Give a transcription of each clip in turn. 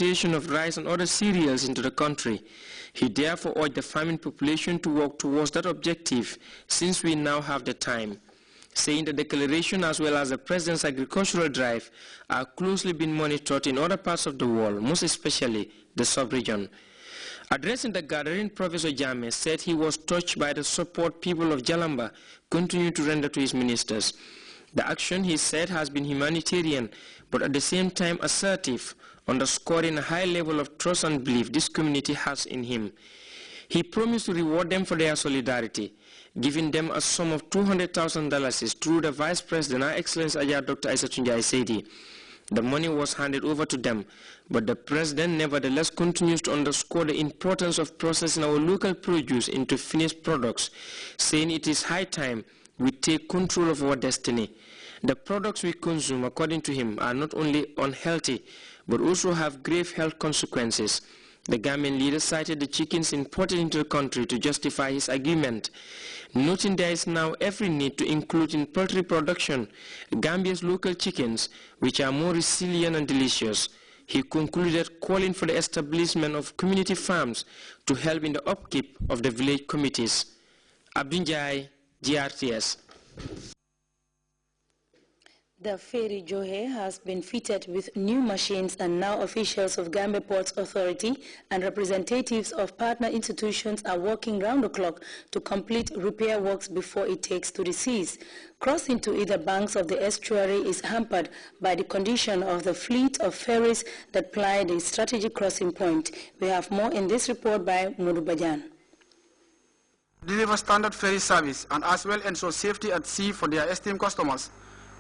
importation of rice and other cereals into the country. He therefore urged the farming population to work towards that objective, since we now have the time, saying the declaration as well as the President's agricultural drive are closely being monitored in other parts of the world, most especially the sub-region. Addressing the gathering, Professor Jame said he was touched by the support people of Jalamba continue to render to his ministers. The action, he said, has been humanitarian, but at the same time assertive, underscoring a high level of trust and belief this community has in him. He promised to reward them for their solidarity, giving them a sum of $200,000 through the Vice President, Her Excellency Ajah Dr. Isatunja Isedi. The money was handed over to them, but the President nevertheless continues to underscore the importance of processing our local produce into finished products, saying it is high time we take control of our destiny. The products we consume, according to him, are not only unhealthy, but also have grave health consequences. The Gambian leader cited the chickens imported into the country to justify his argument, noting there is now every need to include in poultry production Gambia's local chickens, which are more resilient and delicious. He concluded calling for the establishment of community farms to help in the upkeep of the village committees. Abdunjai, GRTS. The ferry Johe has been fitted with new machines, and now officials of Gambia Ports Authority and representatives of partner institutions are working round the clock to complete repair works before it takes to the seas. Crossing to either banks of the estuary is hampered by the condition of the fleet of ferries that ply the strategic crossing point. We have more in this report by Mudu Bajan. Deliver standard ferry service and as well ensure safety at sea for their esteemed customers.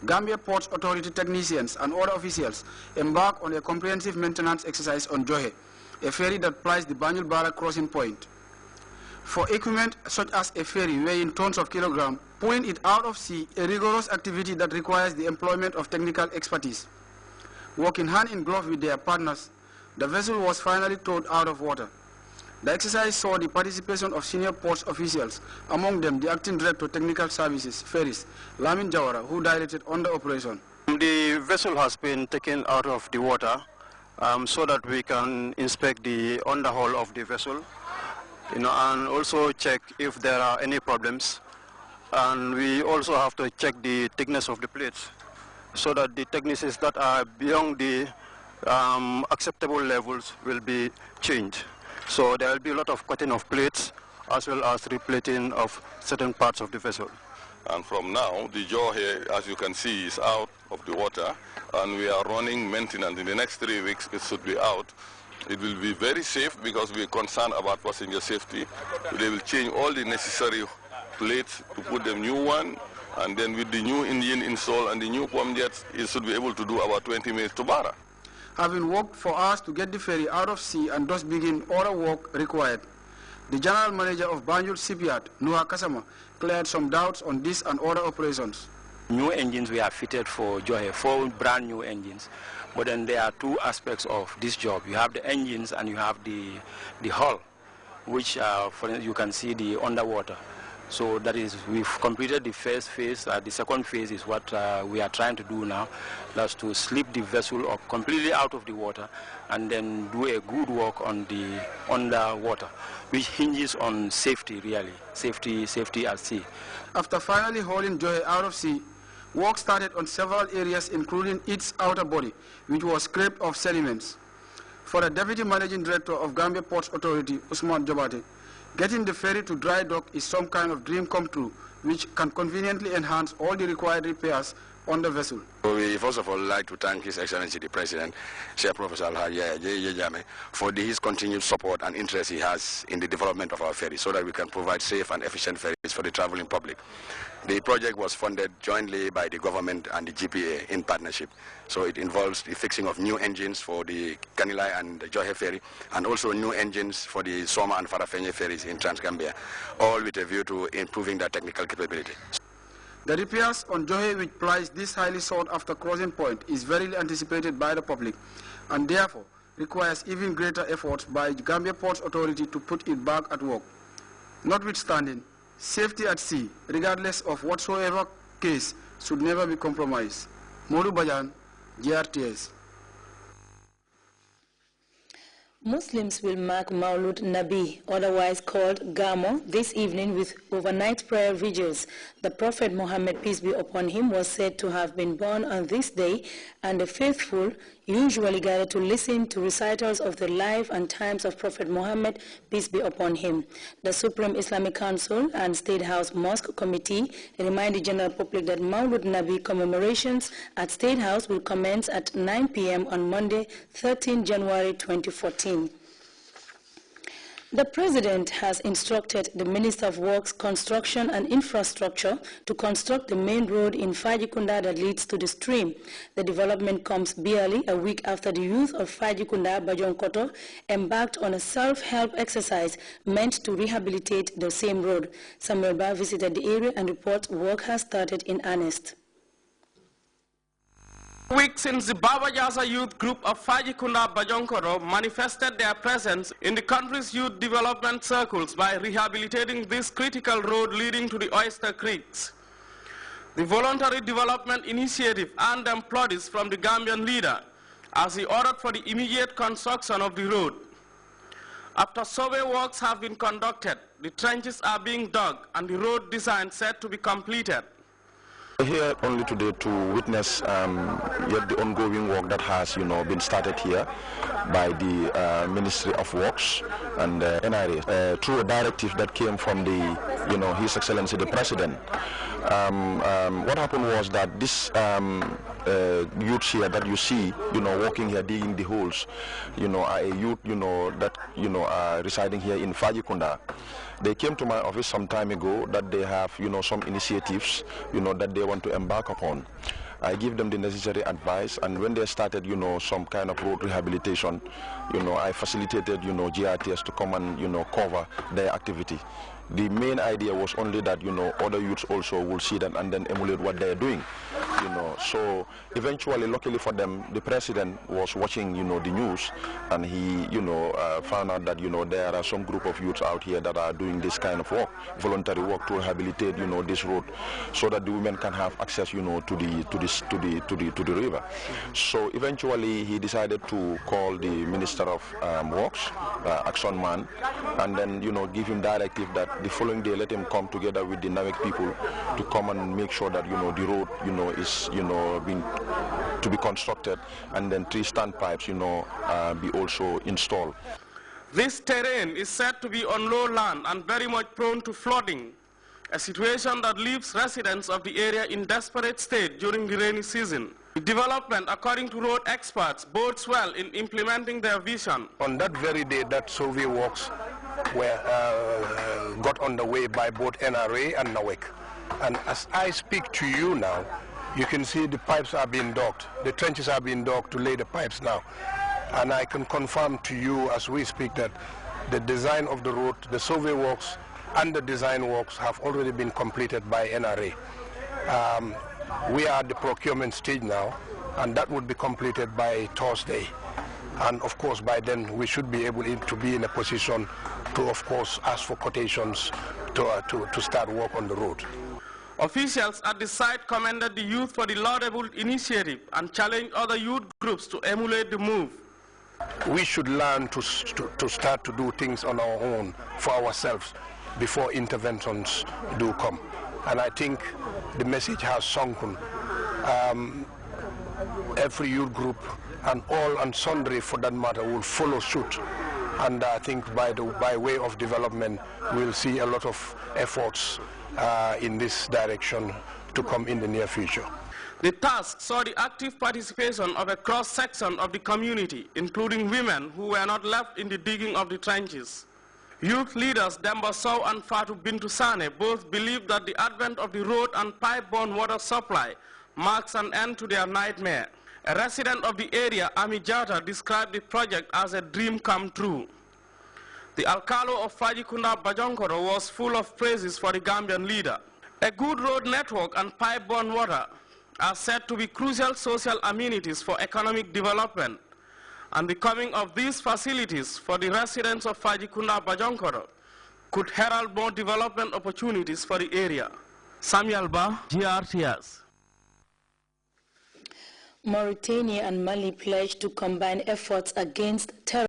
Gambia Ports Authority technicians and other officials embark on a comprehensive maintenance exercise on Johe, a ferry that plies the Banjul Barra crossing point. For equipment such as a ferry weighing tons of kilograms, pulling it out of sea, a rigorous activity that requires the employment of technical expertise. Working hand in glove with their partners, the vessel was finally towed out of water. The exercise saw the participation of senior ports officials, among them the Acting Director Technical Services, Ferries, Lamin Jawara, who directed on the operation. The vessel has been taken out of the water so that we can inspect the underhull of the vessel, and also check if there are any problems. And we also have to check the thickness of the plates so that the thicknesses that are beyond the acceptable levels will be changed. So there will be a lot of cutting of plates as well as replating of certain parts of the vessel. And from now, the jaw here, as you can see, is out of the water, and we are running maintenance. In the next 3 weeks, it should be out. It will be very safe because we are concerned about passenger safety. They will change all the necessary plates to put them new one, and then with the new engine installed and the new pump jets, it should be able to do about 20 minutes to Barra. Having worked for us to get the ferry out of sea and thus begin other work required, the General Manager of Banjul Shipyard, Nuha Kasama, cleared some doubts on this and other operations. New engines we have fitted for Johe, 4 brand new engines. But then there are 2 aspects of this job. You have the engines and you have the hull, which for you can see the underwater. So that is, we've completed the first phase. The second phase is what we are trying to do now. That's to slip the vessel up completely out of the water and then do a good work on the underwater, which hinges on safety, really, safety at sea. After finally hauling Johe out of sea, work started on several areas, including its outer body, which was scraped of sediments. For the Deputy Managing Director of Gambia Ports Authority, Usman Jobate, getting the ferry to dry dock is some kind of dream come true, which can conveniently enhance all the required repairs on the vessel. We first of all like to thank His Excellency the President, Chair Professor Alhaji Jame, for his continued support and interest he has in the development of our ferry so that we can provide safe and efficient ferries for the traveling public. The project was funded jointly by the government and the GPA in partnership. So it involves the fixing of new engines for the Kanilai and the Johe ferry, and also new engines for the Soma and Farafenye ferries in Transgambia, all with a view to improving their technical capability. The repairs on Johe, which plies this highly sought after crossing point, is very anticipated by the public, and therefore requires even greater efforts by the Gambia Ports Authority to put it back at work. Notwithstanding, safety at sea, regardless of whatsoever case, should never be compromised. Modu Bajan, GRTS. Muslims will mark Maulud Nabi, otherwise called Gamo, this evening with overnight prayer vigils. The Prophet Muhammad, peace be upon him, was said to have been born on this day, and the faithful usually gather to listen to recitals of the life and times of Prophet Muhammad, peace be upon him. The Supreme Islamic Council and State House Mosque Committee remind the general public that Maulud Nabi commemorations at State House will commence at 9 p.m. on Monday, 13 January 2014. The President has instructed the Minister of Works, Construction and Infrastructure to construct the main road in Fajikunda that leads to the stream. The development comes barely a week after the youth of Fajikunda, Bajonkoto, embarked on a self-help exercise meant to rehabilitate the same road. Samuel Ba visited the area and reports work has started in earnest. Weeks since the Baba Jasa youth group of Fajikunda Bajonkoro manifested their presence in the country's youth development circles by rehabilitating this critical road leading to the Oyster Creeks. The voluntary development initiative earned them plaudits from the Gambian leader as he ordered for the immediate construction of the road. After survey works have been conducted, the trenches are being dug and the road design set to be completed. We're here only today to witness yet the ongoing work that has, been started here by the Ministry of Works and NRA through a directive that came from the, His Excellency the President. What happened was that this youths here that you see, walking here, digging the holes, are a youth, that, are residing here in Fajikunda. They came to my office some time ago that they have, some initiatives, that they want to embark upon. I give them the necessary advice, and when they started, some kind of road rehabilitation, I facilitated, GRTs to come and, cover their activity. The main idea was only that, other youths also will see them and then emulate what they're doing, So eventually, luckily for them, the President was watching, the news, and he, found out that, there are some group of youths out here that are doing this kind of work, voluntary work to rehabilitate, this road, so that the women can have access, to the river. So eventually, he decided to call the Minister of Works, Action Man, and then, give him directive that the following day let him come together with the NAWEC people to come and make sure that, the road, is, being to be constructed, and then 3 standpipes, be also installed. This terrain is said to be on low land and very much prone to flooding, a situation that leaves residents of the area in desperate state during the rainy season. The development, according to road experts, bodes well in implementing their vision. On that very day that survey works were got underway by both NRA and NAWEC. And as I speak to you now, you can see the pipes are being dug. The trenches are being dug to lay the pipes now. And I can confirm to you as we speak that the design of the road, the survey works and the design works have already been completed by NRA. We are at the procurement stage now, and that would be completed by Thursday. And of course, by then we should be able to be in a position to, of course, ask for quotations to start work on the road. Officials at the site commended the youth for the laudable initiative and challenged other youth groups to emulate the move. We should learn to start to do things on our own for ourselves before interventions do come. And I think the message has sunken. Every youth group and all and sundry for that matter will follow suit. And I think by way of development, we'll see a lot of efforts in this direction to come in the near future. The task saw the active participation of a cross-section of the community, including women who were not left in the digging of the trenches. Youth leaders Demba Sow and Fatu Bintu Sane both believe that the advent of the road and pipe-borne water supply marks an end to their nightmare. A resident of the area, Ami Jata, described the project as a dream come true. The Alcalo of Fajikunda Bajonkoro was full of praises for the Gambian leader. A good road network and pipe-borne water are said to be crucial social amenities for economic development, and the coming of these facilities for the residents of Fajikunda Bajonkoro could herald more development opportunities for the area. Samuel Ba, GRTS. Mauritania and Mali pledged to combine efforts against terror.